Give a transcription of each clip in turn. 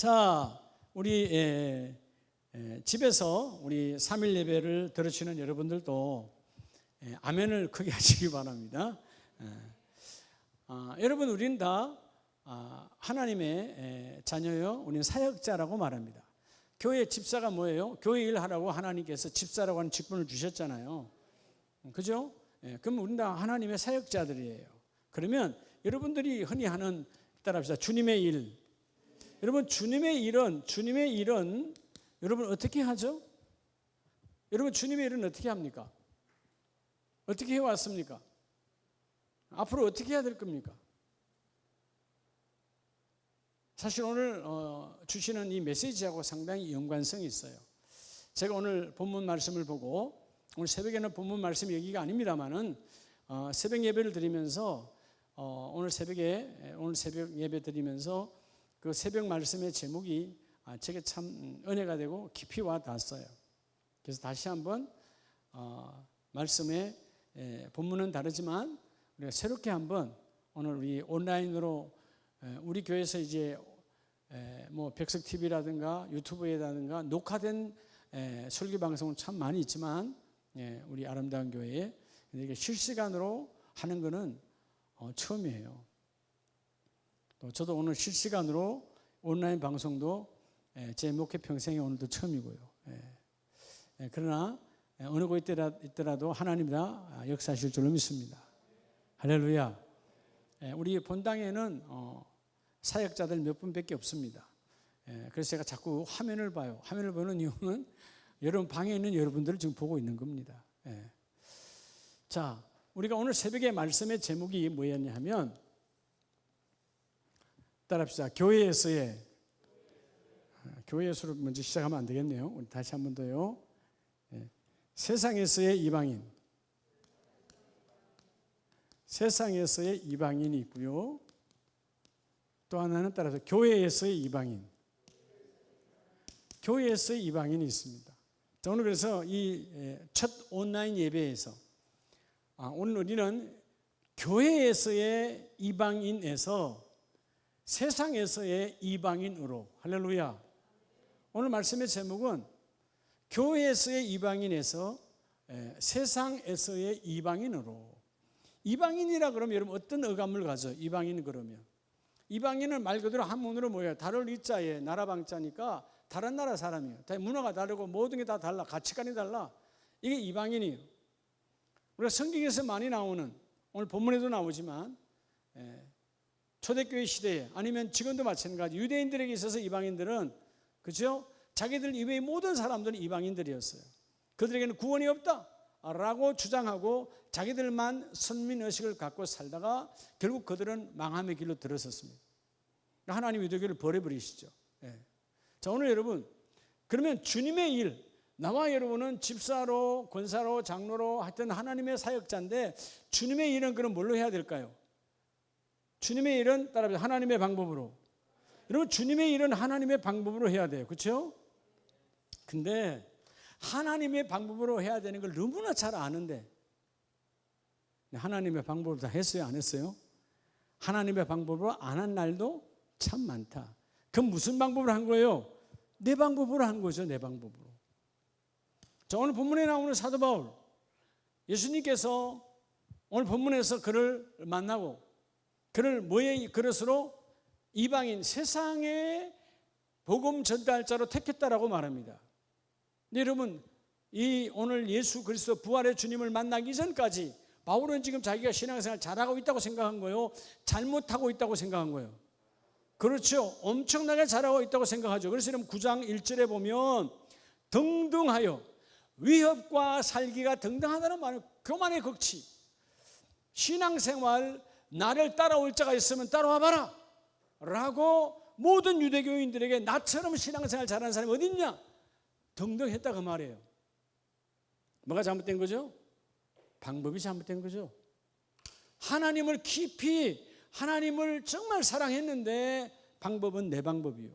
자, 우리 집에서 우리 3일 예배를 들으시는 여러분들도 아멘을 크게 하시기 바랍니다. 여러분, 우리는 다 하나님의 자녀요. 우리는 사역자라고 말합니다. 교회 집사가 뭐예요? 교회 일하라고 하나님께서 집사라고 하는 직분을 주셨잖아요. 그죠? 그럼 우리는 다 하나님의 사역자들이에요. 그러면 여러분들이 흔히 하는, 따라합시다, 주님의 일. 여러분, 주님의 일은 여러분 어떻게 하죠? 여러분, 주님의 일은 어떻게 합니까? 어떻게 해왔습니까? 앞으로 어떻게 해야 될 겁니까? 사실 오늘 주시는 이 메시지하고 상당히 연관성이 있어요. 제가 오늘 본문 말씀을 보고, 오늘 새벽에는 본문 말씀 얘기가 아닙니다만은 새벽 예배를 드리면서 오늘 새벽 예배 드리면서 그 새벽 말씀의 제목이 제게 참 은혜가 되고 깊이 와 닿았어요. 그래서 다시 한번 말씀의 본문은 다르지만 우리가 새롭게 한번 오늘 우리 온라인으로 우리 교회에서 이제 뭐 백석 TV라든가 유튜브에다든가 녹화된 설교 방송은 참 많이 있지만 우리 아름다운 교회에 이게 실시간으로 하는 거는 처음이에요. 또 저도 오늘 실시간으로 온라인 방송도 제 목회 평생에 오늘도 처음이고요. 그러나 어느 곳에 있더라도 하나님이 다 역사하실 줄로 믿습니다. 할렐루야. 우리 본당에는 사역자들 몇 분밖에 없습니다. 그래서 제가 자꾸 화면을 봐요. 화면을 보는 이유는 여러분 방에 있는 여러분들을 지금 보고 있는 겁니다. 자, 우리가 오늘 새벽에 말씀의 제목이 뭐였냐 하면, 따라합시다. 교회에서로 먼저 시작하면 안 되겠네요. 우리 다시 한 번 더요. 세상에서의 이방인. 세상에서의 이방인이 있고요. 또 하나는 따라서 교회에서의 이방인. 교회에서의 이방인이 있습니다. 자, 오늘 그래서 이 첫 온라인 예배에서 오늘 우리는 교회에서의 이방인에서 세상에서의 이방인으로, 할렐루야. 오늘 말씀의 제목은 교회에서의 이방인에서 세상에서의 이방인으로. 이방인이라 그러면 여러분 어떤 어감을 가져? 이방인 그러면 이방인은 말 그대로 한문으로 뭐예요? 다를 이자에 나라방자니까 다른 나라 사람이에요. 다 문화가 다르고 모든 게 다 달라, 가치관이 달라. 이게 이방인이에요. 우리가 성경에서 많이 나오는, 오늘 본문에도 나오지만 초대교회 시대에 아니면 지금도 마찬가지, 유대인들에게 있어서 이방인들은, 그죠? 자기들 이외의 모든 사람들은 이방인들이었어요. 그들에게는 구원이 없다라고 주장하고 자기들만 선민의식을 갖고 살다가 결국 그들은 망함의 길로 들어섰습니다. 하나님 유대교를 버려버리시죠. 자, 오늘 여러분, 그러면 주님의 일, 나와 여러분은 집사로, 권사로, 장로로 하여튼 하나님의 사역자인데 주님의 일은 그럼 뭘로 해야 될까요? 주님의 일은 따라합시다. 하나님의 방법으로. 여러분, 주님의 일은 하나님의 방법으로 해야 돼요. 그렇죠? 근데 하나님의 방법으로 해야 되는 걸 너무나 잘 아는데 하나님의 방법으로 다 했어요? 안 했어요? 하나님의 방법으로 안 한 날도 참 많다. 그럼 무슨 방법으로 한 거예요? 내 방법으로 한 거죠. 내 방법으로. 자, 오늘 본문에 나오는 사도 바울, 예수님께서 오늘 본문에서 그를 만나고 그를 뭐의 그릇으로? 이방인, 세상의 복음 전달자로 택했다라고 말합니다. 근데 여러분, 이 오늘 예수 그리스도 부활의 주님을 만나기 전까지 바울은 지금 자기가 신앙생활 잘하고 있다고 생각한 거예요? 잘못하고 있다고 생각한 거예요? 그렇죠. 엄청나게 잘하고 있다고 생각하죠. 그래서 여러분 9장 1절에 보면 등등하여, 위협과 살기가 등등하다는 말은 교만의 극치. 신앙생활 나를 따라올 자가 있으면 따라와 봐라 라고 모든 유대교인들에게 나처럼 신앙생활 잘하는 사람이 어디 있냐? 등등 했다 그 말이에요. 뭐가 잘못된 거죠? 방법이 잘못된 거죠. 하나님을 깊이, 하나님을 정말 사랑했는데 방법은 내 방법이요.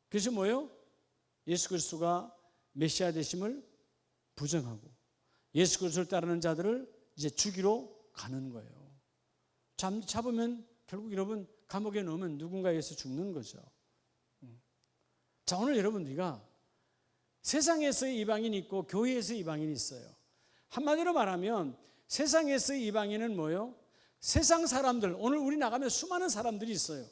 그래서 뭐예요? 예수 그리스도가 메시아 되심을 부정하고 예수 그리스도를 따르는 자들을 이제 죽이러 가는 거예요. 잡으면 결국 여러분 감옥에 넣으면 누군가에 의해서 죽는 거죠. 자, 오늘 여러분 우리가 세상에서의 이방인이 있고 교회에서의 이방인이 있어요. 한마디로 말하면 세상에서의 이방인은 뭐예요? 세상 사람들, 오늘 우리 나가면 수많은 사람들이 있어요.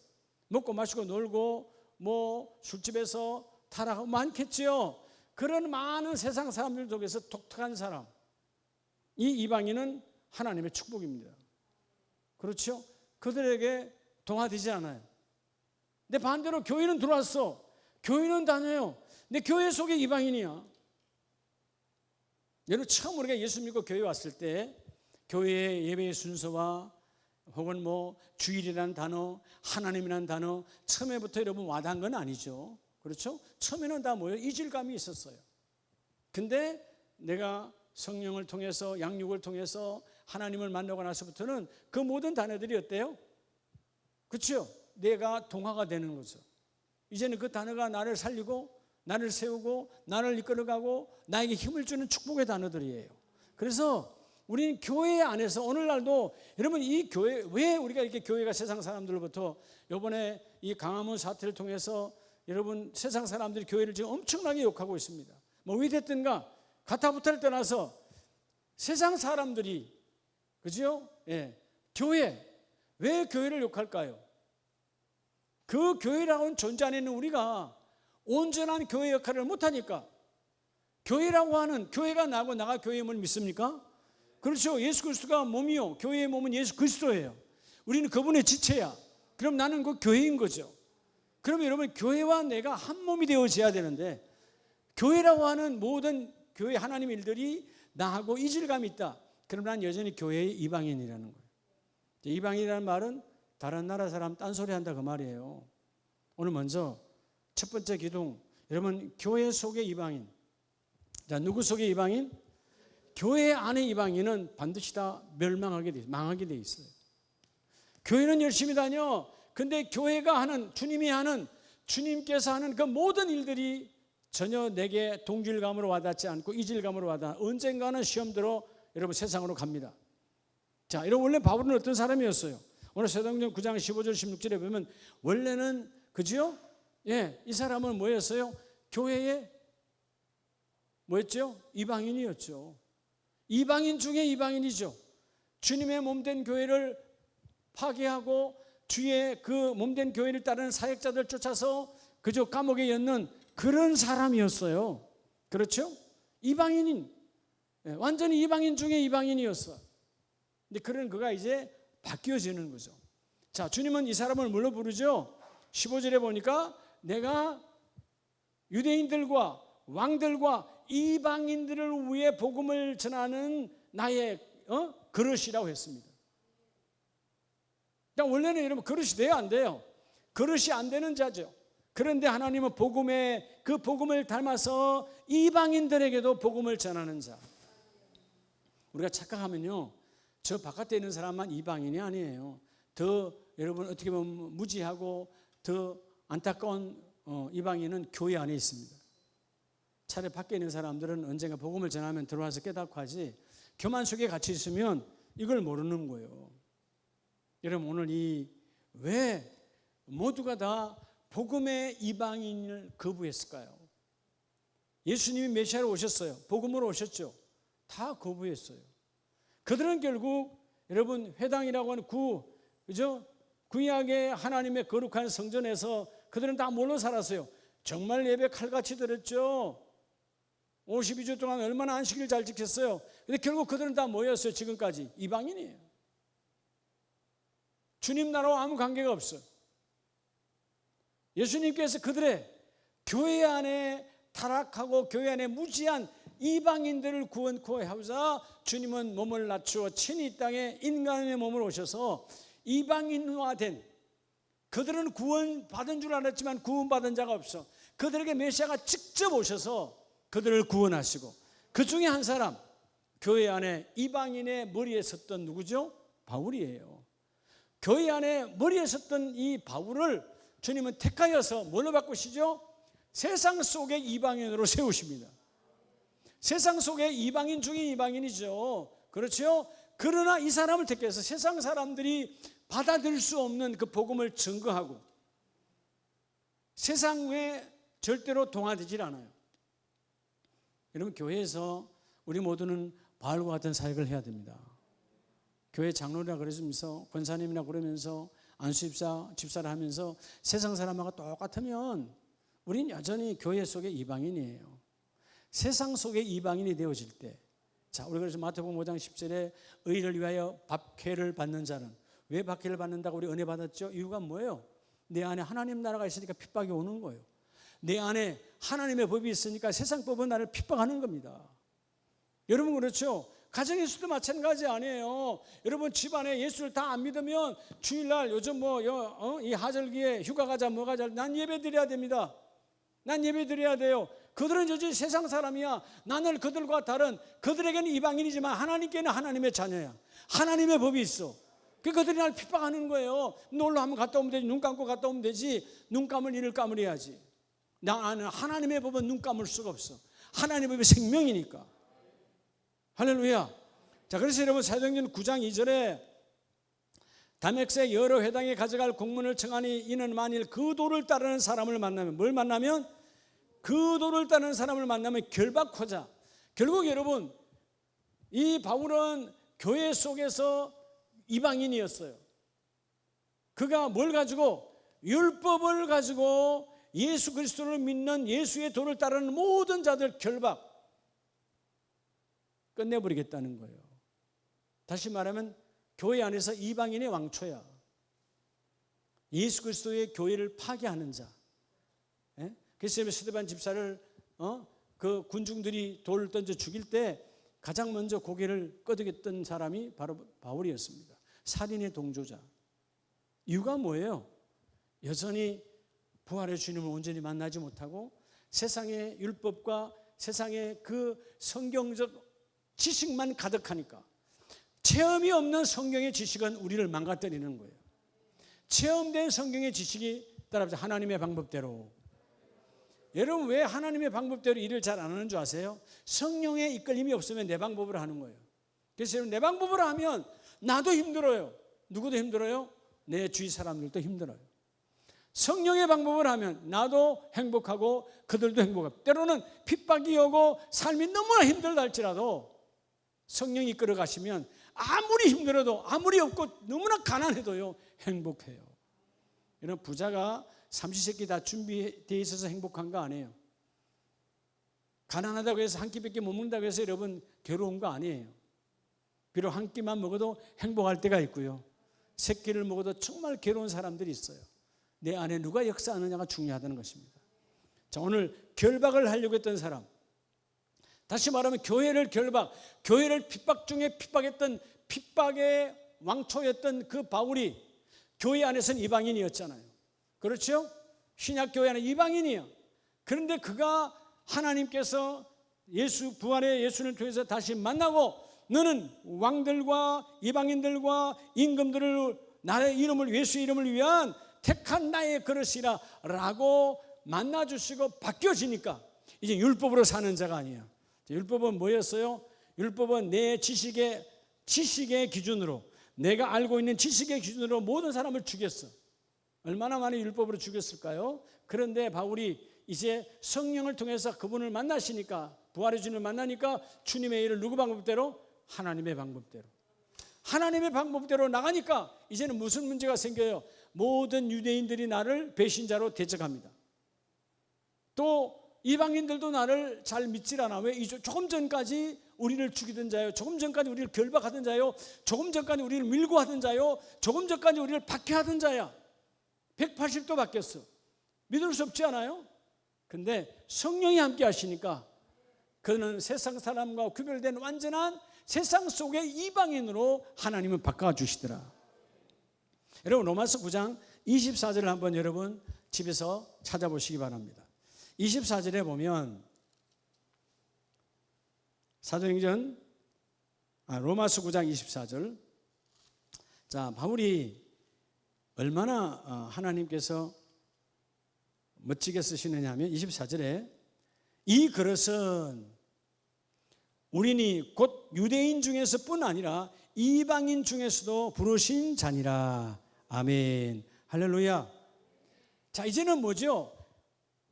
먹고 마시고 놀고 뭐 술집에서 타락하고 많겠죠. 그런 많은 세상 사람들 속에서 독특한 사람, 이 이방인은 하나님의 축복입니다. 그렇죠? 그들에게 동화되지 않아요. 근데 반대로 교회는 들어왔어. 교회는 다녀요. 근데 교회 속에 이방인이야. 여러분, 처음 우리가 예수 믿고 교회 왔을 때 교회의 예배의 순서와 혹은 뭐 주일이라는 단어, 하나님이라는 단어 처음에부터 여러분 와닿은 건 아니죠. 그렇죠? 처음에는 다 뭐예요? 이질감이 있었어요. 근데 내가 성령을 통해서 양육을 통해서 하나님을 만나고 나서부터는 그 모든 단어들이 어때요? 그렇죠? 내가 동화가 되는 거죠. 이제는 그 단어가 나를 살리고 나를 세우고 나를 이끌어가고 나에게 힘을 주는 축복의 단어들이에요. 그래서 우리는 교회 안에서 오늘날도 여러분 이 교회, 왜 우리가 이렇게 교회가 세상 사람들로부터 이번에 이 강화문 사태를 통해서 여러분 세상 사람들이 교회를 지금 엄청나게 욕하고 있습니다. 뭐 왜 됐든가 가타부타를 떠나서 세상 사람들이, 그죠? 예, 교회, 왜 교회를 욕할까요? 그 교회라고는 존재 안에 있는 우리가 온전한 교회 역할을 못하니까. 교회라고 하는, 교회가 나고 나가 교회임을 믿습니까? 그렇죠. 예수 그리스도가 몸이요, 교회의 몸은 예수 그리스도예요. 우리는 그분의 지체야. 그럼 나는 그 교회인 거죠. 그러면 여러분 교회와 내가 한 몸이 되어져야 되는데, 교회라고 하는 모든 교회 하나님의 일들이 나하고 이질감이 있다. 그럼 난 여전히 교회의 이방인이라는 거예요. 이방인이라는 말은 다른 나라 사람 딴소리 한다 그 말이에요. 오늘 먼저 첫 번째 기둥, 여러분 교회 속의 이방인. 자, 누구 속의 이방인? 교회 안의 이방인은 반드시 다 멸망하게 돼 있어요. 망하게 돼 있어요. 교회는 열심히 다녀. 근데 교회가 하는, 주님이 하는, 주님께서 하는 그 모든 일들이 전혀 내게 동질감으로 와닿지 않고 이질감으로 와닿아 언젠가는 시험 들어 여러분 세상으로 갑니다. 자, 이런 원래 바울은 어떤 사람이었어요? 오늘 사도행전 9장 15절 16절에 보면 원래는, 그죠? 예, 이 사람은 뭐였어요? 교회에 뭐였죠? 이방인이었죠. 이방인 중에 이방인이죠. 주님의 몸된 교회를 파괴하고 주의 그 몸된 교회를 따르는 사역자들 쫓아서 그저 감옥에 였는 그런 사람이었어요. 그렇죠? 이방인인, 완전히 이방인 중에 이방인이었어. 근데 그런 그가 이제 바뀌어지는 거죠. 자, 주님은 이 사람을 뭘로 부르죠? 15절에 보니까 내가 유대인들과 왕들과 이방인들을 위해 복음을 전하는 나의 그릇이라고 했습니다. 그러니까 원래는 여러분 그릇이 돼야 안 돼요. 그릇이 안 되는 자죠. 그런데 하나님은 그 복음을 닮아서 이방인들에게도 복음을 전하는 자. 우리가 착각하면요, 저 바깥에 있는 사람만 이방인이 아니에요. 더 여러분 어떻게 보면 무지하고 더 안타까운 이방인은 교회 안에 있습니다. 차라리 밖에 있는 사람들은 언젠가 복음을 전하면 들어와서 깨닫고 하지, 교만 속에 갇혀 있으면 이걸 모르는 거예요. 여러분 오늘 왜 모두가 다 복음의 이방인을 거부했을까요? 예수님이 메시아로 오셨어요. 복음으로 오셨죠. 다 거부했어요. 그들은 결국 여러분 회당이라고 하는 그죠? 구약의 하나님의 거룩한 성전에서 그들은 다 뭘로 살았어요? 정말 예배 칼같이 드렸죠. 52주 동안 얼마나 안식일 잘 지켰어요. 근데 결국 그들은 다 뭐였어요? 지금까지 이방인이에요. 주님 나라와 아무 관계가 없어요. 예수님께서 그들의 교회 안에 타락하고 교회 안에 무지한 이방인들을 구원하고자 주님은 몸을 낮추어 친히 이 땅에 인간의 몸을 오셔서 이방인화된, 그들은 구원받은 줄 알았지만 구원받은 자가 없어. 그들에게 메시아가 직접 오셔서 그들을 구원하시고, 그 중에 한 사람, 교회 안에 이방인의 머리에 섰던 누구죠? 바울이에요. 교회 안에 머리에 섰던 이 바울을 주님은 택하여서 뭘로 바꾸시죠? 세상 속의 이방인으로 세우십니다. 세상 속의 이방인 중에 이방인이죠. 그렇죠? 그러나 이 사람을 택해서 세상 사람들이 받아들일 수 없는 그 복음을 증거하고 세상에 절대로 동화되질 않아요. 여러분, 교회에서 우리 모두는 바울과 같은 사역을 해야 됩니다. 교회 장로라 그러면서 권사님이라 그러면서 안수집사, 집사를 하면서 세상 사람하고 똑같으면 우린 여전히 교회 속의 이방인이에요. 세상 속의 이방인이 되어질 때, 자, 우리 그래서 마태복음 5장 10절에 의를 위하여 박해를 받는 자는, 왜 박해를 받는다고 우리 은혜 받았죠? 이유가 뭐예요? 내 안에 하나님 나라가 있으니까 핍박이 오는 거예요. 내 안에 하나님의 법이 있으니까 세상 법은 나를 핍박하는 겁니다. 여러분, 그렇죠? 가정에서도 마찬가지 아니에요. 여러분, 집안에 예수를 다 안 믿으면 주일날 요즘 이 하절기에 휴가 가자 뭐 가자, 난 예배 드려야 됩니다. 난 예배 드려야 돼요. 그들은 여전히 세상 사람이야. 나는 그들과 다른, 그들에게는 이방인이지만 하나님께는 하나님의 자녀야. 하나님의 법이 있어. 그들이 날 핍박하는 거예요. 놀러 한번 갔다 오면 되지. 눈 감고 갔다 오면 되지. 눈 감을 이를 감으려야지. 나는 하나님의 법은 눈 감을 수가 없어. 하나님의 법이 생명이니까. 할렐루야. 자, 그래서 여러분, 사도행전 9장 2절에 다메섹 여러 회당에 가져갈 공문을 청하니 이는 만일 그 도를 따르는 사람을 만나면, 뭘 만나면? 그 도를 따르는 사람을 만나면 결박하자. 결국 여러분, 이 바울은 교회 속에서 이방인이었어요. 그가 뭘 가지고? 율법을 가지고 예수 그리스도를 믿는, 예수의 도를 따르는 모든 자들 결박, 끝내버리겠다는 거예요. 다시 말하면 교회 안에서 이방인의 왕초야. 예수 그리스도의 교회를 파괴하는 자. 그래서 스데반 집사를 그 군중들이 돌을 던져 죽일 때 가장 먼저 고개를 끄덕였던 사람이 바로 바울이었습니다. 살인의 동조자. 이유가 뭐예요? 여전히 부활의 주님을 온전히 만나지 못하고 세상의 율법과 세상의 그 성경적 지식만 가득하니까, 체험이 없는 성경의 지식은 우리를 망가뜨리는 거예요. 체험된 성경의 지식이 따라서 하나님의 방법대로. 여러분, 왜 하나님의 방법대로 일을 잘 안 하는 줄 아세요? 성령의 이끌림이 없으면 내 방법으로 하는 거예요. 그래서 여러분, 내 방법으로 하면 나도 힘들어요. 누구도 힘들어요? 내 주위 사람들도 힘들어요. 성령의 방법을 하면 나도 행복하고 그들도 행복하고, 때로는 핍박이 오고 삶이 너무나 힘들다 할지라도 성령이 이끌어 가시면 아무리 힘들어도, 아무리 없고 너무나 가난해도요, 행복해요. 여러분, 부자가 삼시세끼 다 준비되어 있어서 행복한 거 아니에요. 가난하다고 해서 한 끼밖에 못 먹는다고 해서 여러분 괴로운 거 아니에요. 비록 한 끼만 먹어도 행복할 때가 있고요, 세 끼를 먹어도 정말 괴로운 사람들이 있어요. 내 안에 누가 역사하느냐가 중요하다는 것입니다. 자, 오늘 결박을 하려고 했던 사람, 다시 말하면 교회를 교회를 핍박 중에 핍박했던, 핍박의 왕초였던 그 바울이 교회 안에서는 이방인이었잖아요. 그렇죠? 신약교회 안에 이방인이야. 그런데 그가 하나님께서 부활의 예수를 통해서 다시 만나고, 너는 왕들과 이방인들과 임금들을 나의 이름을, 예수의 이름을 위한 택한 나의 그릇이라 라고 만나주시고 바뀌어지니까 이제 율법으로 사는 자가 아니야. 율법은 뭐였어요? 율법은 내 지식의 기준으로, 내가 알고 있는 지식의 기준으로 모든 사람을 죽였어. 얼마나 많이 율법으로 죽였을까요? 그런데 바울이 이제 성령을 통해서 그분을 만나시니까, 부활의 주님을 만나니까 주님의 일을 누구 방법대로? 하나님의 방법대로. 하나님의 방법대로 나가니까 이제는 무슨 문제가 생겨요? 모든 유대인들이 나를 배신자로 대적합니다. 또 이방인들도 나를 잘 믿질 않아. 왜? 조금 전까지 우리를 죽이던 자요, 조금 전까지 우리를 결박하던 자요, 조금 전까지 우리를 밀고 하던 자요, 조금 전까지 우리를 박해하던 자야. 180도 바뀌었어. 믿을 수 없지 않아요? 근데 성령이 함께 하시니까 그는 세상 사람과 구별된 완전한 세상 속의 이방인으로 하나님은 바꿔주시더라. 여러분, 로마서 9장 24절을 한번 여러분 집에서 찾아보시기 바랍니다. 24절에 보면 사도행전 로마서 9장 24절. 자, 바울이 얼마나 하나님께서 멋지게 쓰시느냐 하면 24절에 이 그릇은 우리니 곧 유대인 중에서뿐 아니라 이방인 중에서도 부르신 자니라. 아멘. 할렐루야. 자, 이제는 뭐죠?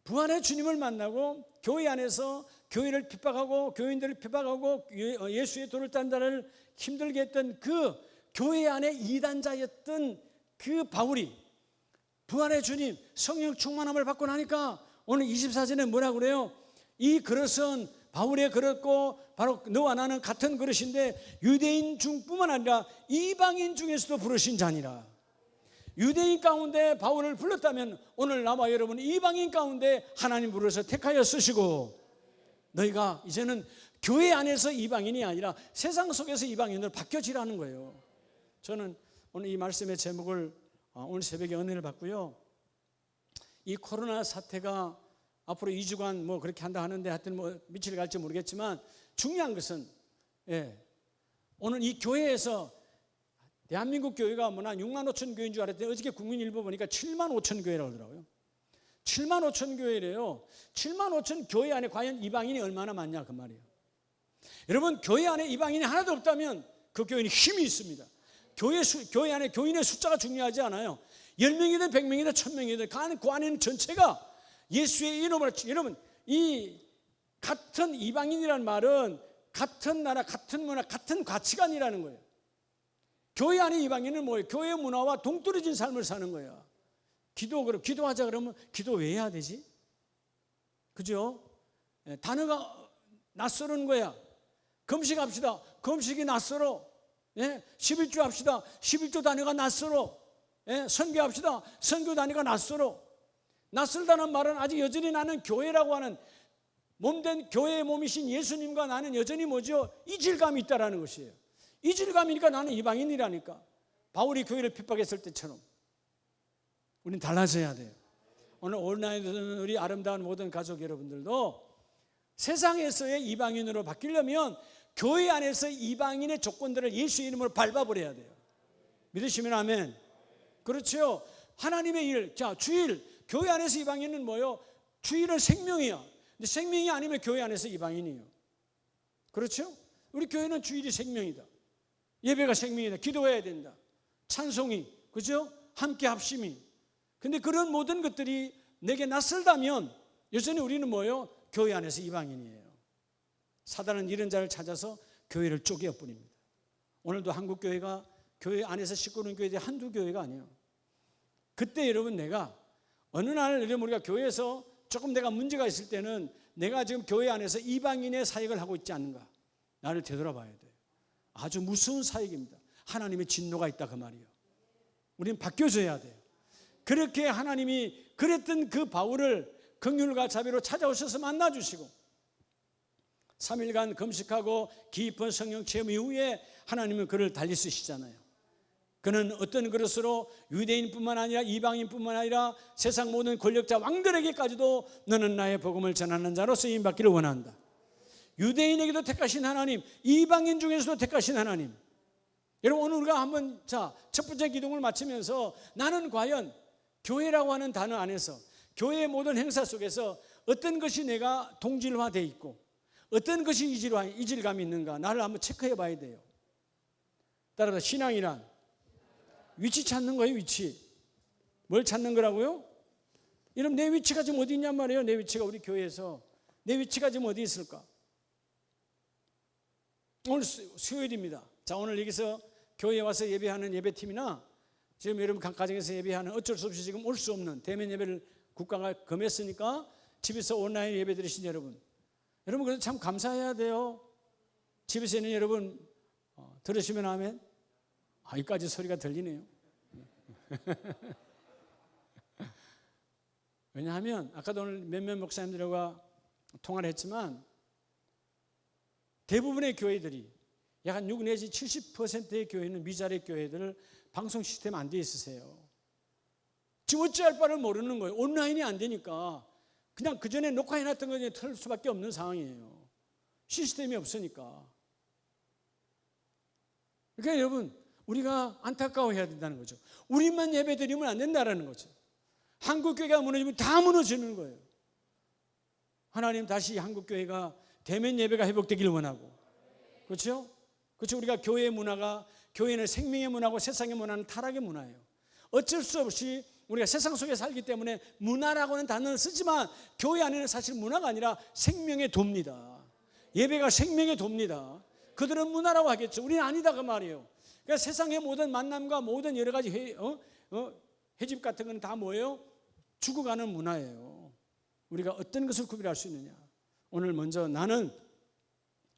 부활의 주님을 만나고 교회 안에서 교회를 핍박하고 교인들을 핍박하고 예수의 도를 딴 자를 힘들게 했던 그 교회 안에 이단자였던 그 바울이 부활의 주님 성령 충만함을 받고 나니까 오늘 24절에 뭐라고 그래요? 이 그릇은 바울의 그릇고 바로 너와 나는 같은 그릇인데 유대인 중뿐만 아니라 이방인 중에서도 부르신 자니라. 유대인 가운데 바울을 불렀다면 오늘 나와 여러분 이방인 가운데 하나님 불러서 택하여 쓰시고 너희가 이제는 교회 안에서 이방인이 아니라 세상 속에서 이방인으로 바뀌어지라는 거예요. 저는 오늘 이 말씀의 제목을 오늘 새벽에 은혜를 받고요. 이 코로나 사태가 앞으로 2주간 뭐 그렇게 한다 하는데 하여튼 뭐 며칠 갈지 모르겠지만 중요한 것은 오늘 이 교회에서 대한민국 교회가 뭐나 6만 5천 교회인 줄 알았더니 어저께 국민일보 보니까 7만 5천 교회라고 하더라고요. 7만 5천 교회래요. 7만 5천 교회 안에 과연 이방인이 얼마나 많냐 그 말이에요. 여러분 교회 안에 이방인이 하나도 없다면 그 교회는 힘이 있습니다. 교회 안에 교인의 숫자가 중요하지 않아요. 10명이든 100명이든 1000명이든 그 안에는 전체가 예수의 이름으로 여러분 이 같은 이방인이라는 말은 같은 나라, 같은 문화, 같은 가치관이라는 거예요. 교회 안에 이방인은 뭐예요? 교회 문화와 동떨어진 삶을 사는 거예요. 기도하자 그러면 기도 왜 해야 되지? 그죠? 단어가 낯설은 거야. 금식합시다. 금식이 낯설어. 11조 합시다. 11조 단어가 낯설어. 선교합시다. 선교 단어가 낯설어. 낯설다는 말은 아직 여전히 나는 교회라고 하는 몸된 교회의 몸이신 예수님과 나는 여전히 뭐죠? 이질감이 있다라는 것이에요. 이질감이니까 나는 이방인이라니까. 바울이 교회를 핍박했을 때처럼 우리는 달라져야 돼요. 오늘 온라인에 듣는 우리 아름다운 모든 가족 여러분들도 세상에서의 이방인으로 바뀌려면 교회 안에서 이방인의 조건들을 예수 이름으로 밟아버려야 돼요. 믿으시면 아멘. 그렇죠. 하나님의 일, 자 주일, 교회 안에서 이방인은 뭐예요? 주일은 생명이야. 근데 생명이 아니면 교회 안에서 이방인이에요. 그렇죠? 우리 교회는 주일이 생명이다. 예배가 생명이다. 기도해야 된다. 찬송이, 그죠? 함께 합심이. 근데 그런 모든 것들이 내게 낯설다면 여전히 우리는 뭐예요? 교회 안에서 이방인이에요. 사단은 이런 자를 찾아서 교회를 쪼개어 뿌립니다. 오늘도 한국 교회가 교회 안에서 시끄러운 교회들이 한두 교회가 아니에요. 그때 여러분 내가 어느 날 우리가 교회에서 조금 내가 문제가 있을 때는 내가 지금 교회 안에서 이방인의 사역을 하고 있지 않는가? 나를 되돌아봐야 돼요. 아주 무서운 사역입니다. 하나님의 진노가 있다 그 말이에요. 우리는 바뀌어져야 돼요. 그렇게 하나님이 그랬던 그 바울을 긍휼과 자비로 찾아오셔서 만나주시고 3일간 금식하고 깊은 성령 체험 이후에 하나님은 그를 달리 쓰시잖아요. 그는 어떤 그릇으로 유대인뿐만 아니라 이방인뿐만 아니라 세상 모든 권력자 왕들에게까지도 너는 나의 복음을 전하는 자로 쓰임받기를 원한다. 유대인에게도 택하신 하나님, 이방인 중에서도 택하신 하나님. 여러분 오늘 우리가 한번 첫 번째 기둥을 마치면서 나는 과연 교회라고 하는 단어 안에서 교회의 모든 행사 속에서 어떤 것이 내가 동질화되어 있고 어떤 것이 이질감이 있는가 나를 한번 체크해 봐야 돼요. 따라서 신앙이란 위치 찾는 거예요. 위치. 뭘 찾는 거라고요? 여러분 내 위치가 지금 어디 있냔 말이에요. 내 위치가 우리 교회에서 내 위치가 지금 어디 있을까? 오늘 수요일입니다. 자 오늘 여기서 교회에 와서 예배하는 예배팀이나 지금 여러분 각 가정에서 예배하는 어쩔 수 없이 지금 올 수 없는 대면 예배를 국가가 금했으니까 집에서 온라인 예배 드리신 여러분 그래서 참 감사해야 돼요. 집에서 있는 여러분 들으시면 아멘. 여기까지 소리가 들리네요. 왜냐하면 아까도 오늘 몇몇 목사님들과 통화를 했지만 대부분의 교회들이 약 한 6 내지 70%의 교회는 미자립 교회들 방송 시스템 안 돼 있으세요. 지금 어찌할 바를 모르는 거예요. 온라인이 안 되니까 그냥 그 전에 녹화해놨던 거 틀 수밖에 없는 상황이에요. 시스템이 없으니까. 그러니까 여러분 우리가 안타까워해야 된다는 거죠. 우리만 예배드리면 안 된다는 거죠. 한국교회가 무너지면 다 무너지는 거예요. 하나님 다시 한국교회가 대면 예배가 회복되기를 원하고 그렇죠? 그렇죠. 우리가 교회의 문화가 교회는 생명의 문화고 세상의 문화는 타락의 문화예요. 어쩔 수 없이 우리가 세상 속에 살기 때문에 문화라고는 단어를 쓰지만 교회 안에는 사실 문화가 아니라 생명의 도입니다. 예배가 생명의 도입니다. 그들은 문화라고 하겠죠. 우리는 아니다 그 말이에요. 그러니까 세상의 모든 만남과 모든 여러 가지 회집 같은 건 다 뭐예요? 죽어가는 문화예요. 우리가 어떤 것을 구별할 수 있느냐? 오늘 먼저 나는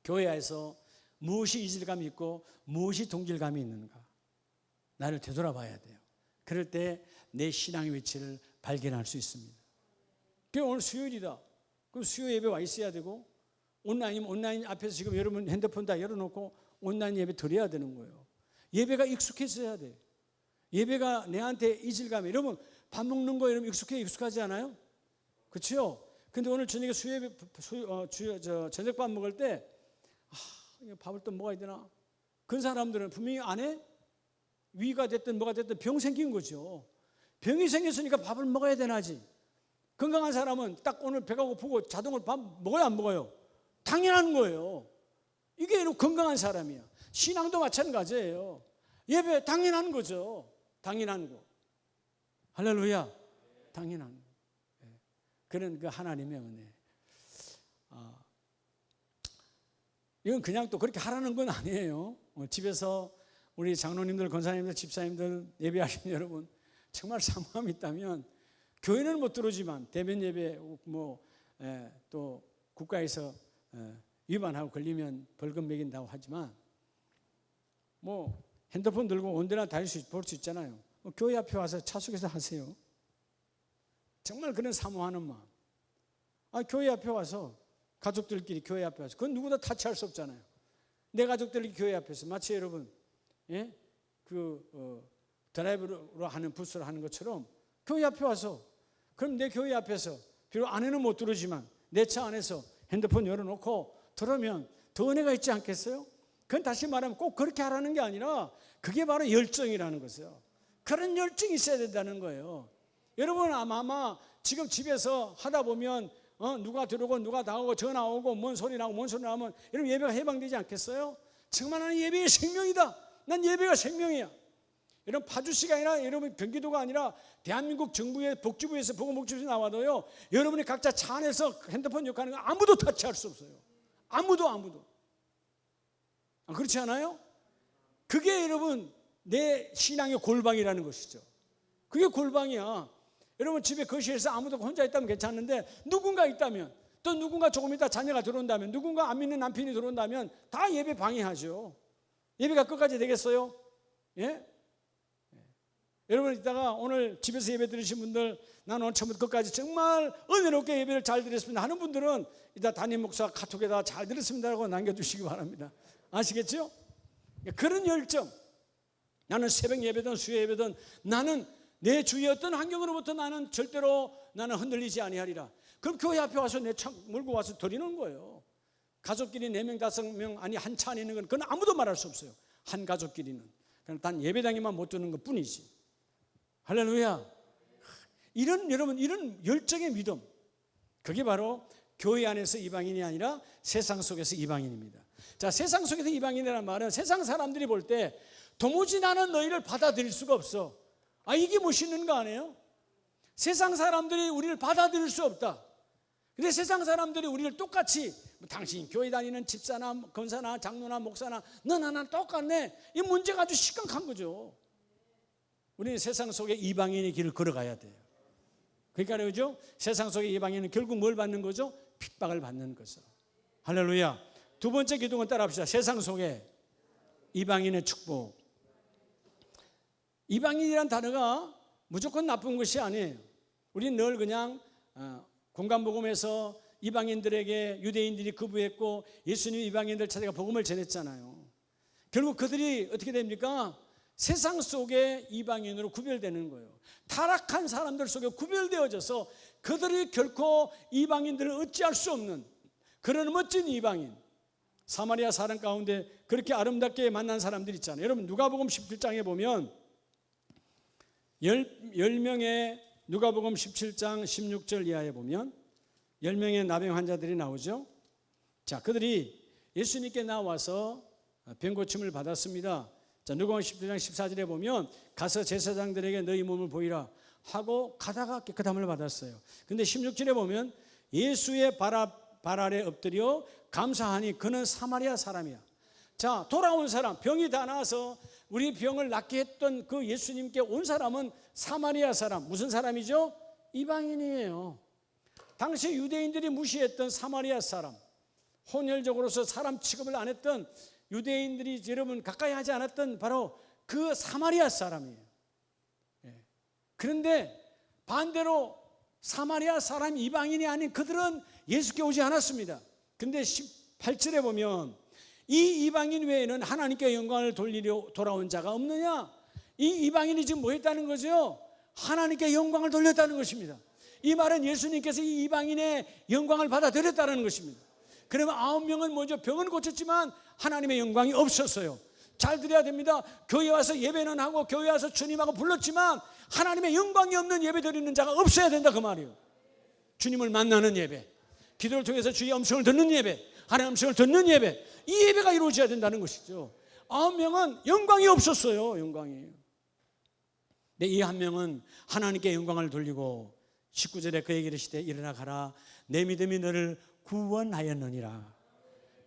교회에서 무엇이 이질감이 있고 무엇이 동질감이 있는가? 나를 되돌아봐야 돼요. 그럴 때 내 신앙의 위치를 발견할 수 있습니다. 오늘 수요일이다. 그럼 수요 예배 와 있어야 되고 온라인 앞에서 지금 여러분 핸드폰 다 열어놓고 온라인 예배 드려야 되는 거예요. 예배가 익숙해져야 돼요. 예배가 내한테 이질감이. 여러분 밥 먹는 거 여러분 익숙하지 않아요? 그렇죠? 근데 오늘 저녁에 저녁밥 먹을 때 밥을 또 먹어야 되나? 그런 사람들은 분명히 안에 위가 됐든 뭐가 됐든 병 생긴 거죠. 병이 생겼으니까 밥을 먹어야 되나지. 건강한 사람은 딱 오늘 배가 고프고 자동으로 밥 먹어야 안 먹어요? 당연한 거예요. 이게 건강한 사람이야. 신앙도 마찬가지예요. 예배 당연한 거죠. 당연한 거. 할렐루야. 당연한 거. 그런 그 하나님의 은혜. 이건 그냥 또 그렇게 하라는 건 아니에요. 집에서 우리 장로님들, 권사님들, 집사님들 예배하시는 여러분 정말 사모함이 있다면 교회는 못 들어오지만 대면 예배 또 국가에서 위반하고 걸리면 벌금 매긴다고 하지만 핸드폰 들고 온데나 볼 수 있잖아요. 교회 앞에 와서 차숙해서 하세요. 정말 그런 사모하는 마음. 교회 앞에 와서 가족들끼리 교회 앞에 와서 그건 누구도 타치할 수 없잖아요. 내 가족들이 교회 앞에서 마치 여러분 드라이브로 하는 부스를 하는 것처럼 교회 앞에 와서 그럼 내 교회 앞에서 비록 안에는 못 들어오지만 내 차 안에서 핸드폰 열어놓고 들으면 더 은혜가 있지 않겠어요? 그건 다시 말하면 꼭 그렇게 하라는 게 아니라 그게 바로 열정이라는 거죠. 그런 열정이 있어야 된다는 거예요. 여러분 아마 지금 집에서 하다 보면 누가 들어오고 누가 나오고 전화 오고 뭔 소리 나오면 여러분 예배가 해방되지 않겠어요? 정말 나는 예배의 생명이다. 난 예배가 생명이야. 여러분 파주시가 아니라 여러분 경기도가 아니라 대한민국 정부의 복지부에서 보건복지부에서 나와도요. 여러분이 각자 차 안에서 핸드폰 욕하는 거 아무도 타치할 수 없어요. 아무도. 그렇지 않아요? 그게 여러분 내 신앙의 골방이라는 것이죠. 그게 골방이야. 여러분 집에 거실에서 아무도 혼자 있다면 괜찮은데 누군가 있다면 또 누군가 조금 있다 자녀가 들어온다면 누군가 안 믿는 남편이 들어온다면 다 예배 방해하죠. 예배가 끝까지 되겠어요? 예? 여러분 이따가 오늘 집에서 예배 드리신 분들 나는 오늘 처음부터 끝까지 정말 은혜롭게 예배를 잘 드렸습니다 하는 분들은 이따 담임 목사 카톡에다 잘 들었습니다라고 남겨주시기 바랍니다. 아시겠죠? 그런 열정. 나는 새벽 예배든 수요 예배든 나는 내 주위의 어떤 환경으로부터 나는 절대로 나는 흔들리지 아니하리라. 그럼 교회 앞에 와서 내 차 몰고 와서 드리는 거예요. 가족끼리 4명, 5명 아니 한 차 안에 있는 건 그건 아무도 말할 수 없어요. 한 가족끼리는. 그냥 단 예배당에만 못 드는 것 뿐이지. 할렐루야. 여러분 이런 열정의 믿음. 그게 바로 교회 안에서 이방인이 아니라 세상 속에서 이방인입니다. 자, 세상 속에서 이방인이라는 말은 세상 사람들이 볼 때 도무지 나는 너희를 받아들일 수가 없어. 이게 멋있는 거 아니에요? 세상 사람들이 우리를 받아들일 수 없다. 근데 세상 사람들이 우리를 똑같이 당신 교회 다니는 집사나 권사나 장로나 목사나 너나 난 똑같네. 이 문제가 아주 심각한 거죠. 우리는 세상 속에 이방인의 길을 걸어가야 돼요. 그러니까 그죠? 세상 속의 이방인은 결국 뭘 받는 거죠? 핍박을 받는 거죠. 할렐루야. 두 번째 기둥은 따라합시다. 세상 속에 이방인의 축복. 이방인이란 단어가 무조건 나쁜 것이 아니에요. 우리는 늘 그냥 공간복음에서 이방인들에게 유대인들이 거부했고 예수님이 이방인들 찾아가 복음을 전했잖아요. 결국 그들이 어떻게 됩니까? 세상 속에 이방인으로 구별되는 거예요. 타락한 사람들 속에 구별되어져서 그들이 결코 이방인들을 어찌할 수 없는 그런 멋진 이방인. 사마리아 사람 가운데 그렇게 아름답게 만난 사람들 있잖아요. 여러분 누가복음 17장에 보면 10명의 누가복음 17장 16절 이하에 보면 10명의 나병 환자들이 나오죠. 자, 그들이 예수님께 나와서 병 고침을 받았습니다. 자, 누가복음 17장 14절에 보면 가서 제사장들에게 너희 몸을 보이라. 하고 가다가 깨끗함을 받았어요. 근데 16절에 보면 예수의 발 아래 엎드려 감사하니 그는 사마리아 사람이야. 자, 돌아온 사람, 병이 다 나아서 우리 병을 낫게 했던 그 예수님께 온 사람은 사마리아 사람. 무슨 사람이죠? 이방인이에요. 당시 유대인들이 무시했던 사마리아 사람, 혼혈적으로서 사람 취급을 안 했던 유대인들이 여러분 가까이 하지 않았던 바로 그 사마리아 사람이에요. 그런데 반대로 사마리아 사람, 이방인이 아닌 그들은 예수께 오지 않았습니다. 그런데 18절에 보면 이 이방인 외에는 하나님께 영광을 돌리려 돌아온 자가 없느냐? 이 이방인이 지금 뭐 했다는 거죠? 하나님께 영광을 돌렸다는 것입니다. 이 말은 예수님께서 이 이방인의 영광을 받아들였다는 것입니다. 그러면 9명은 먼저 병은 고쳤지만 하나님의 영광이 없었어요. 잘 들어야 됩니다. 교회 와서 예배는 하고 교회 와서 주님하고 불렀지만 하나님의 영광이 없는 예배 드리는 자가 없어야 된다 그 말이에요. 주님을 만나는 예배, 기도를 통해서 주의 음성을 듣는 예배, 하나님의 음성을 듣는 예배, 이 예배가 이루어져야 된다는 것이죠. 9명은 영광이 없었어요. 영광이. 근데 이 한 명은 하나님께 영광을 돌리고 19절에 그에게 이르시되 일어나 가라, 내 믿음이 너를 구원하였느니라.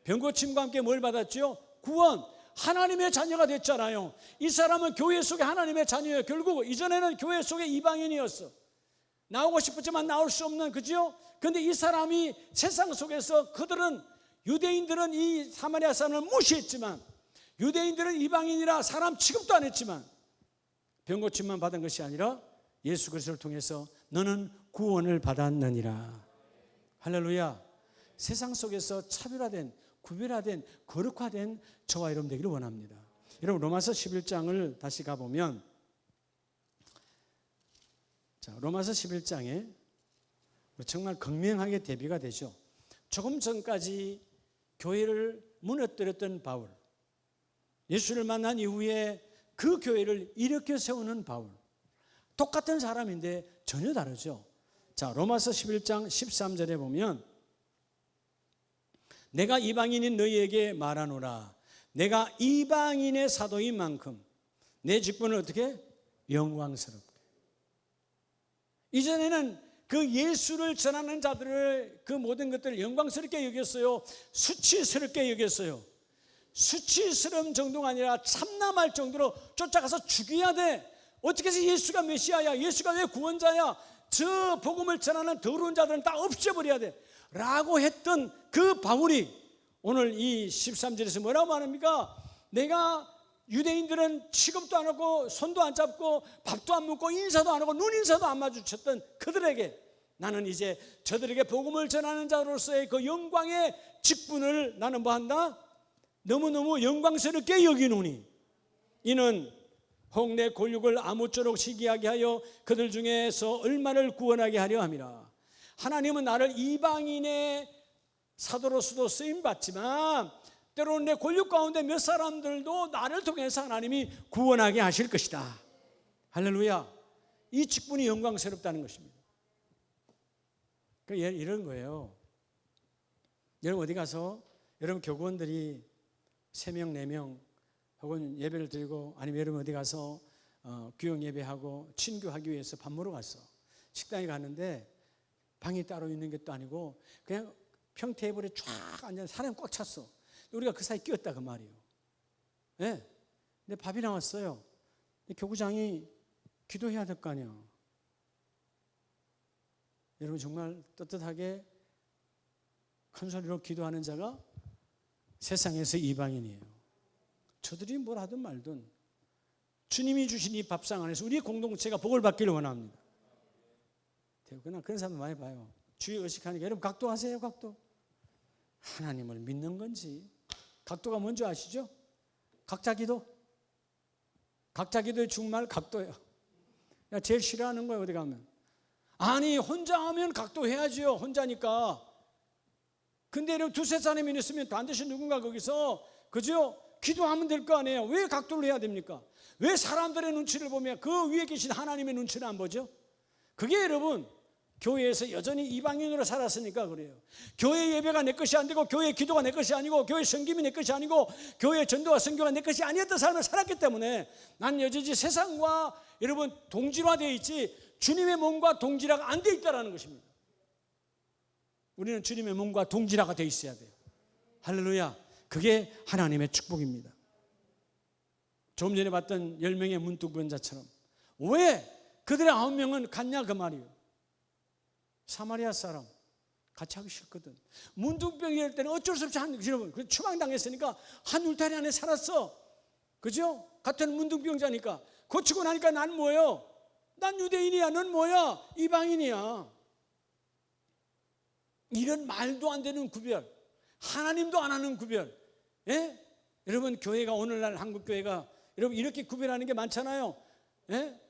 병고침과 함께 뭘 받았죠? 구원. 하나님의 자녀가 됐잖아요. 이 사람은 교회 속에 하나님의 자녀예요. 결국 이전에는 교회 속에 이방인이었어. 나오고 싶었지만 나올 수 없는, 그죠? 그런데 이 사람이 세상 속에서 그들은, 유대인들은 이 사마리아 사람을 무시했지만, 유대인들은 이방인이라 사람 취급도 안 했지만, 병고침만 받은 것이 아니라 예수 그리스도를 통해서 너는 구원을 받았느니라. 할렐루야. 세상 속에서 차별화된, 구별화된, 거룩화된 저와 여러분 되기를 원합니다. 여러분 로마서 11장을 다시 가보면, 자, 로마서 11장에 정말 극명하게 대비가 되죠. 조금 전까지 교회를 무너뜨렸던 바울, 예수를 만난 이후에 그 교회를 일으켜 세우는 바울, 똑같은 사람인데 전혀 다르죠. 자, 로마서 11장 13절에 보면 내가 이방인인 너희에게 말하노라, 내가 이방인의 사도인 만큼 내 직분을 어떻게? 영광스럽게. 이전에는 그 예수를 전하는 자들을, 그 모든 것들을 영광스럽게 여겼어요. 수치스럽게 여겼어요. 수치스러운 정도가 아니라 참남할 정도로 쫓아가서 죽여야 돼. 어떻게 해서 예수가 메시아야, 예수가 왜 구원자야, 저 복음을 전하는 더러운 자들은 다 없애버려야 돼 라고 했던 그 바울이 오늘 이 13절에서 뭐라고 말합니까? 내가 유대인들은 취급도 안 하고 손도 안 잡고 밥도 안 먹고 인사도 안 하고 눈인사도 안 마주쳤던 그들에게 나는 이제 저들에게 복음을 전하는 자로서의 그 영광의 직분을 나는 뭐 한다? 너무너무 영광스럽게 여기노니 이는 혹 내 골육을 아무쪼록 시기하게 하여 그들 중에서 얼마를 구원하게 하려 함이라. 하나님은 나를 이방인의 사도로서도 쓰임받지만 때로는 내 골육 가운데 몇 사람들도 나를 통해서 하나님이 구원하게 하실 것이다. 할렐루야. 이 직분이 영광스럽다는 것입니다. 그러니까 이런 거예요. 여러분 어디 가서 여러분 교구원들이 3명 4명 혹은 예배를 드리고, 아니면 여러분 어디 가서 규영 예배하고 친교하기 위해서 밥 먹으러 갔어. 식당에 갔는데 방이 따로 있는 것도 아니고 그냥 평 테이블에 쫙 앉아 사람이 꽉 찼어. 우리가 그 사이 끼었다 그 말이에요. 네. 근데 밥이 나왔어요. 근데 교구장이 기도해야 될 거 아니야. 여러분 정말 떳떳하게 큰 소리로 기도하는 자가 세상에서 이방인이에요. 저들이 뭘 하든 말든 주님이 주신 이 밥상 안에서 우리의 공동체가 복을 받기를 원합니다. 그러나 그런 사람 많이 봐요. 주의 의식하니까 여러분 각도하세요. 각도. 하나님을 믿는 건지 각도가 뭔지 아시죠? 각자 기도. 각자 기도의 중말 각도예요. 제일 싫어하는 거예요. 어디 가면. 아니 혼자 하면 각도해야죠. 혼자니까. 근데 여러분 두세 사람이 있으면 반드시 누군가 거기서 그죠? 기도하면 될 거 아니에요. 왜 각도를 해야 됩니까? 왜 사람들의 눈치를 보며 그 위에 계신 하나님의 눈치를 안 보죠? 그게 여러분 교회에서 여전히 이방인으로 살았으니까 그래요. 교회 예배가 내 것이 안 되고 교회 기도가 내 것이 아니고 교회 섬김이 내 것이 아니고 교회 전도와 선교가 내 것이 아니었던 삶을 살았기 때문에 난 여전히 세상과 여러분 동질화되어 있지 주님의 몸과 동질화가 안 돼 있다는 것입니다. 우리는 주님의 몸과 동질화가 돼 있어야 돼요. 할렐루야. 그게 하나님의 축복입니다. 조금 전에 봤던 10명의 문둥병자처럼 왜 그들의 9명은 갔냐 그 말이에요. 사마리아 사람 같이 하기 싫거든. 문둥병이 할 때는 어쩔 수 없이 여러분 추방당했으니까 한 울타리 안에 살았어. 그죠? 같은 문둥병자니까. 고치고 나니까 난 뭐예요? 난 유대인이야. 넌 뭐야? 이방인이야. 이런 말도 안 되는 구별, 하나님도 안 하는 구별. 예? 여러분 교회가 오늘날 한국 교회가 여러분 이렇게 구별하는 게 많잖아요. 예?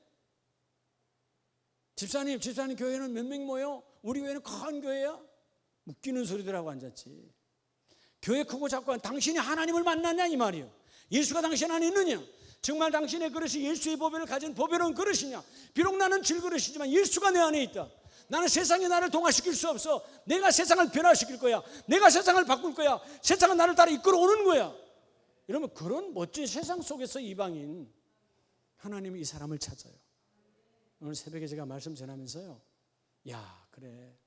집사님 교회는 몇 명 모여? 우리 교회는 큰 교회야? 웃기는 소리들 하고 앉았지. 교회 크고 작고 당신이 하나님을 만났냐 이 말이에요. 예수가 당신 안에 있느냐? 정말 당신의 그릇이 예수의 보배를 가진 보배로운 그릇이냐? 비록 나는 질그릇이지만 예수가 내 안에 있다. 나는 세상이 나를 동화시킬 수 없어. 내가 세상을 변화시킬 거야. 내가 세상을 바꿀 거야. 세상은 나를 따라 이끌어오는 거야. 이러면 그런 멋진 세상 속에서 이방인 하나님이 이 사람을 찾아요. 오늘 새벽에 제가 말씀 전하면서요, 야 그래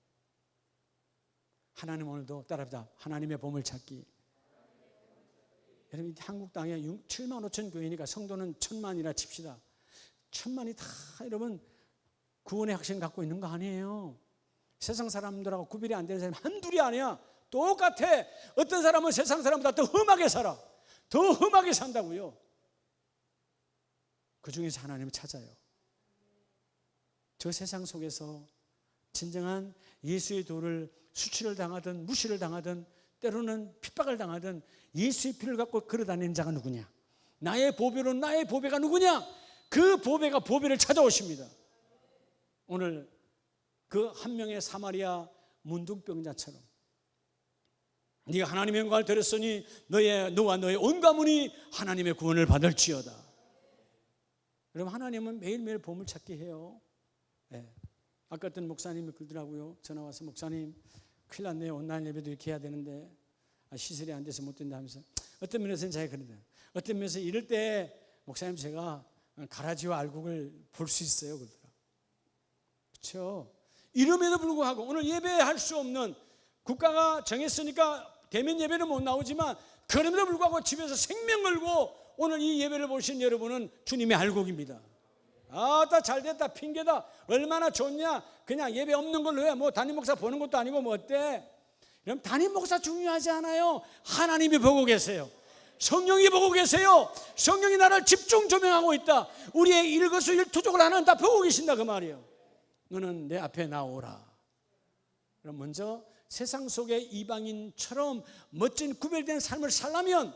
하나님 오늘도 따라합니다. 하나님의 보물 찾기. 여러분 한국 땅에 7만 5천 교회니까 성도는 1,000만이라 칩시다. 1,000만이 다 여러분 구원의 확신 갖고 있는 거 아니에요. 세상 사람들하고 구별이 안 되는 사람이 한둘이 아니야. 똑같아. 어떤 사람은 세상 사람보다 더 험하게 살아. 더 험하게 산다고요. 그 중에서 하나님을 찾아요. 저 세상 속에서 진정한 예수의 도를 수치를 당하든 무시를 당하든 때로는 핍박을 당하든 예수의 피를 갖고 걸어다니는 자가 누구냐? 나의 보배로 나의 보배가 누구냐? 그 보배가 보배를 찾아오십니다. 오늘 그 한 명의 사마리아 문둥병자처럼 네가 하나님의 영광을 드렸으니 너와 너의 온 가문이 하나님의 구원을 받을지어다. 여러분 하나님은 매일매일 보물찾기 해요. 네. 아까 어떤 목사님이 그러더라고요. 전화 와서 목사님 큰일 났네요. 온라인 예배도 이렇게 해야 되는데 시설이 안 돼서 못 된다 하면서 어떤 면에서는 제가 그러더라고요. 어떤 면에서 이럴 때 목사님 제가 가라지와 알곡을 볼 수 있어요. 그러더라고요. 그렇죠. 이름에도 불구하고 오늘 예배할 수 없는 국가가 정했으니까 대면 예배는 못 나오지만 그럼에도 불구하고 집에서 생명 걸고 오늘 이 예배를 보신 여러분은 주님의 알곡입니다. 아따 잘됐다 핑계다 얼마나 좋냐 그냥 예배 없는 걸로 해 뭐 담임 목사 보는 것도 아니고 뭐 어때? 그럼 담임 목사 중요하지 않아요. 하나님이 보고 계세요. 성령이 보고 계세요. 성령이 나를 집중 조명하고 있다. 우리의 일거수일투족을 하나님 다 보고 계신다 그 말이에요. 너는 내 앞에 나오라. 그럼 먼저 세상 속의 이방인처럼 멋진 구별된 삶을 살려면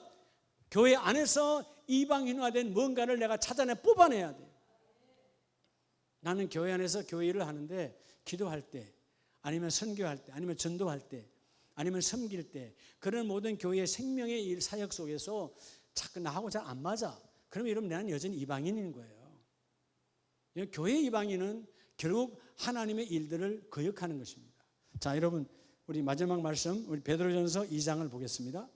교회 안에서 이방인화된 뭔가를 내가 찾아내 뽑아내야 돼요. 나는 교회 안에서 교회 일을 하는데 기도할 때 아니면 선교할 때 아니면 전도할 때 아니면 섬길 때 그런 모든 교회의 생명의 일 사역 속에서 자꾸 나하고 잘 안 맞아. 그러면 여러분 나는 여전히 이방인인 거예요. 교회 이방인은 결국 하나님의 일들을 거역하는 것입니다. 자 여러분 우리 마지막 말씀 우리 베드로전서 2장을 보겠습니다.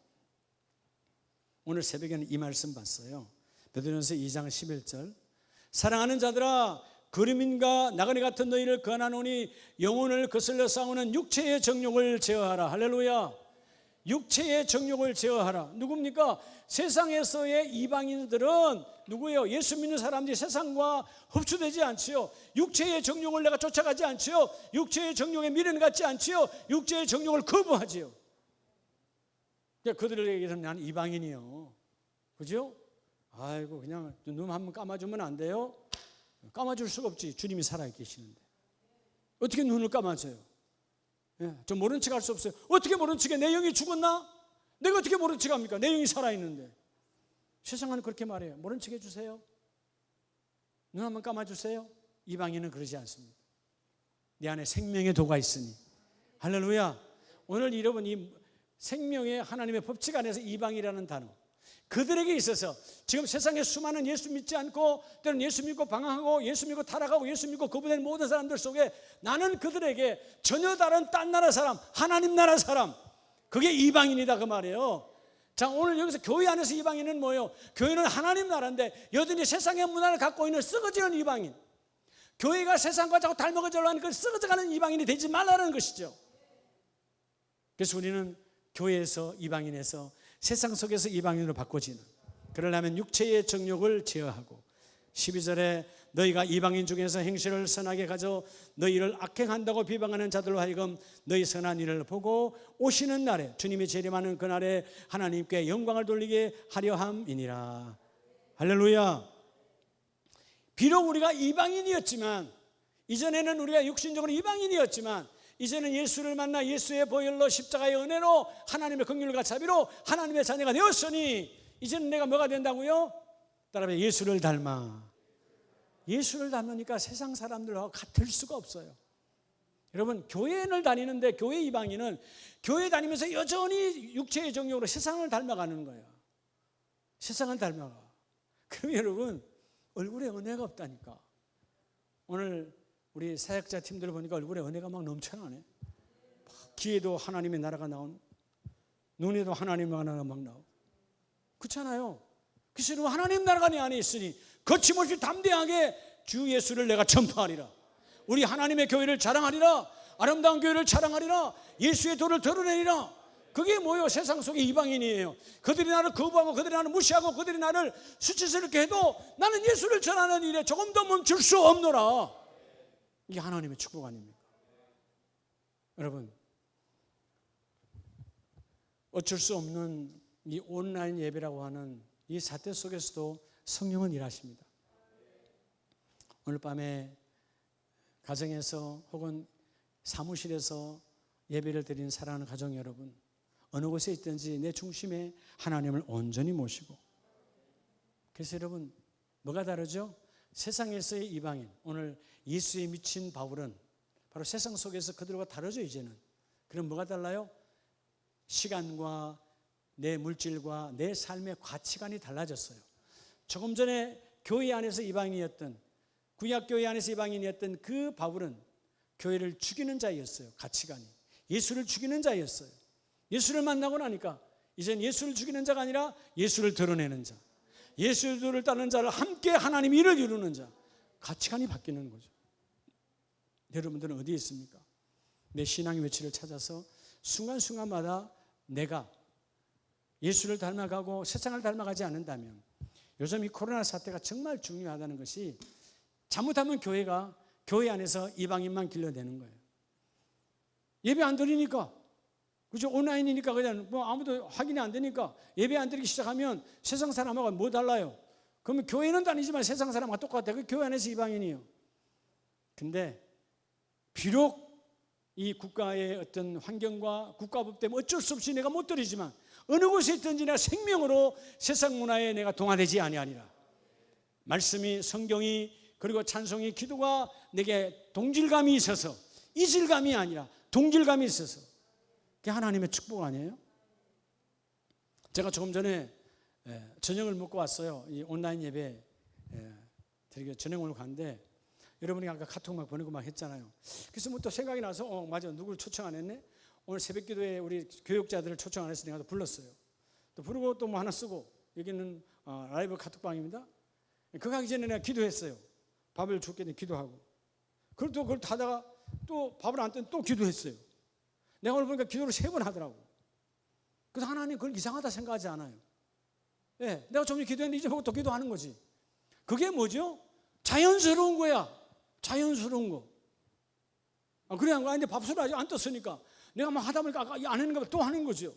오늘 새벽에는 이 말씀 봤어요. 베드로전서 2장 11절 사랑하는 자들아 거류민과 나그네 같은 너희를 권하노니 영혼을 거슬러 싸우는 육체의 정욕을 제어하라. 할렐루야. 육체의 정욕을 제어하라. 누굽니까? 세상에서의 이방인들은 누구예요? 예수 믿는 사람들이 세상과 흡수되지 않지요. 육체의 정욕을 내가 쫓아가지 않지요. 육체의 정욕에 미련 갖지 않지요. 육체의 정욕을 거부하지요. 그들에게서는 나는 이방인이요. 그죠? 아이고 그냥 눈 한번 감아주면 안 돼요? 감아줄 수가 없지. 주님이 살아계시는데 어떻게 눈을 감아줘요? 저 모른 척 할 수 없어요. 어떻게 모른 척해? 내 영이 죽었나? 내가 어떻게 모른 척 합니까? 내 영이 살아있는데. 세상은 그렇게 말해요. 모른 척 해주세요. 눈 한번 감아주세요. 이방인은 그러지 않습니다. 내 안에 생명의 도가 있으니. 할렐루야. 오늘 여러분 이 생명의 하나님의 법칙 안에서 이방이라는 단어 그들에게 있어서 지금 세상에 수많은 예수 믿지 않고 때로는 예수 믿고 방황하고 예수 믿고 타락하고 예수 믿고 거부된 모든 사람들 속에 나는 그들에게 전혀 다른 딴 나라 사람 하나님 나라 사람 그게 이방인이다 그 말이에요. 자 오늘 여기서 교회 안에서 이방인은 뭐예요? 교회는 하나님 나라인데 여전히 세상의 문화를 갖고 있는 썩어지는 이방인 교회가 세상과 자꾸 닮아가려고 하는 그 썩어져가는 이방인이 되지 말라는 것이죠. 그래서 우리는 교회에서 이방인에서 세상 속에서 이방인으로 바꿔지는, 그러려면 육체의 정욕을 제어하고 12절에 너희가 이방인 중에서 행실을 선하게 가져 너희를 악행한다고 비방하는 자들로 하여금 너희 선한 일을 보고 오시는 날에 주님이 재림하는 그날에 하나님께 영광을 돌리게 하려 함이니라. 할렐루야. 비록 우리가 이방인이었지만, 이전에는 우리가 육신적으로 이방인이었지만 이제는 예수를 만나 예수의 보혈로 십자가의 은혜로 하나님의 긍휼과 자비로 하나님의 자녀가 되었으니 이제는 내가 뭐가 된다고요? 따라해, 예수를 닮아. 예수를 닮으니까 세상 사람들하고 같을 수가 없어요. 여러분, 교회를 다니는데 교회 이방인은 교회 다니면서 여전히 육체의 정욕으로 세상을 닮아가는 거예요. 세상을 닮아가. 그럼 여러분, 얼굴에 은혜가 없다니까. 오늘 우리 사역자 팀들 보니까 얼굴에 은혜가 막 넘쳐나네. 귀에도 하나님의 나라가 나오는, 눈에도 하나님의 나라가 막 나오고. 그렇잖아요. 그래서 하나님 나라가 내 안에 있으니 거침없이 담대하게 주 예수를 내가 전파하리라. 우리 하나님의 교회를 자랑하리라. 아름다운 교회를 자랑하리라. 예수의 도를 드러내리라. 그게 뭐예요? 세상 속의 이방인이에요. 그들이 나를 거부하고 그들이 나를 무시하고 그들이 나를 수치스럽게 해도 나는 예수를 전하는 일에 조금 더 멈출 수 없노라. 이게 하나님의 축복 아닙니까? 여러분, 어쩔 수 없는 이 온라인 예배라고 하는 이 사태 속에서도 성령은 일하십니다. 오늘 밤에 가정에서 혹은 사무실에서 예배를 드리는 사랑하는 가정 여러분, 어느 곳에 있든지 내 중심에 하나님을 온전히 모시고. 그래서 여러분, 뭐가 다르죠? 세상에서의 이방인, 오늘 예수에 미친 바울은 바로 세상 속에서 그들과 다르죠. 이제는. 그럼 뭐가 달라요? 시간과 내 물질과 내 삶의 가치관이 달라졌어요. 조금 전에 교회 안에서 이방인이었던, 구약교회 안에서 이방인이었던 그 바울은 교회를 죽이는 자였어요. 가치관이 예수를 죽이는 자였어요. 예수를 만나고 나니까 이젠 예수를 죽이는 자가 아니라 예수를 드러내는 자, 예수를 따르는 자를 함께 하나님 일을 이루는 자, 가치관이 바뀌는 거죠. 여러분들은 어디에 있습니까? 내 신앙의 위치를 찾아서 순간순간마다 내가 예수를 닮아가고 세상을 닮아가지 않는다면, 요즘 이 코로나 사태가 정말 중요하다는 것이, 잘못하면 교회가 교회 안에서 이방인만 길러내는 거예요. 예배 안 드리니까, 그죠? 온라인이니까 그냥 뭐 아무도 확인이 안 되니까 예배 안 드리기 시작하면 세상 사람하고 뭐 달라요? 그러면 교회는 다니지만 세상 사람과 똑같아요. 그 교회 안에서 이방인이에요. 근데 비록 이 국가의 어떤 환경과 국가법 때문에 어쩔 수 없이 내가 못 드리지만 어느 곳에 있든지 내가 생명으로 세상 문화에 내가 동화되지 아니하리라. 말씀이, 성경이, 그리고 찬송이, 기도가 내게 동질감이 있어서, 이질감이 아니라 동질감이 있어서, 그게 하나님의 축복 아니에요? 제가 조금 전에 저녁을 먹고 왔어요. 이 온라인 예배 드리고 저녁을 갔는데, 여러분이 아까 카톡 막 보내고 막 했잖아요. 그래서 뭐 또 생각이 나서 맞아, 누구를 초청 안 했네? 오늘 새벽기도에 우리 교육자들을 초청 안 해서 내가 또 불렀어요. 또 부르고 또 뭐 하나 쓰고, 여기는 라이브 카톡방입니다. 그거 하기 전에 내가 기도했어요. 밥을 줄게 기도하고. 그걸 또 그걸 하다가 또 밥을 안 뜨면 또 기도했어요. 내가 오늘 보니까 기도를 3번 하더라고. 그래서 하나님 그걸 이상하다 생각하지 않아요. 네, 내가 좀 전에 기도했는데 이제 보고 또 기도하는 거지. 그게 뭐죠? 자연스러운 거야. 자연스러운 거. 그래 한 거야. 근데 밥솥을 아직 안 떴으니까 내가 막 하다 보니까 안 하는 거 또 하는 거죠.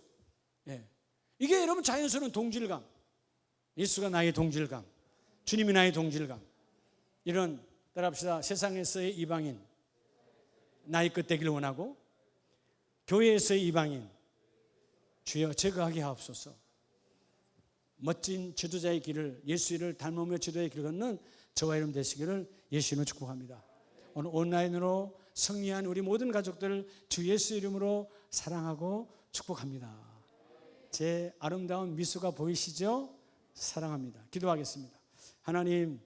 네. 이게 여러분 자연스러운 동질감. 예수가 나의 동질감, 주님이 나의 동질감. 이런, 따라합시다. 세상에서의 이방인, 나의 끝 되기를 원하고, 교회에서의 이방인, 주여 제거하게 하옵소서. 멋진 지도자의 길을, 예수를 닮으며 지도의 길을 걷는 저와 여러분 되시기를 예수님을 축복합니다. 오늘 온라인으로 승리한 우리 모든 가족들 주 예수 이름으로 사랑하고 축복합니다. 제 아름다운 미소가 보이시죠? 사랑합니다. 기도하겠습니다. 하나님,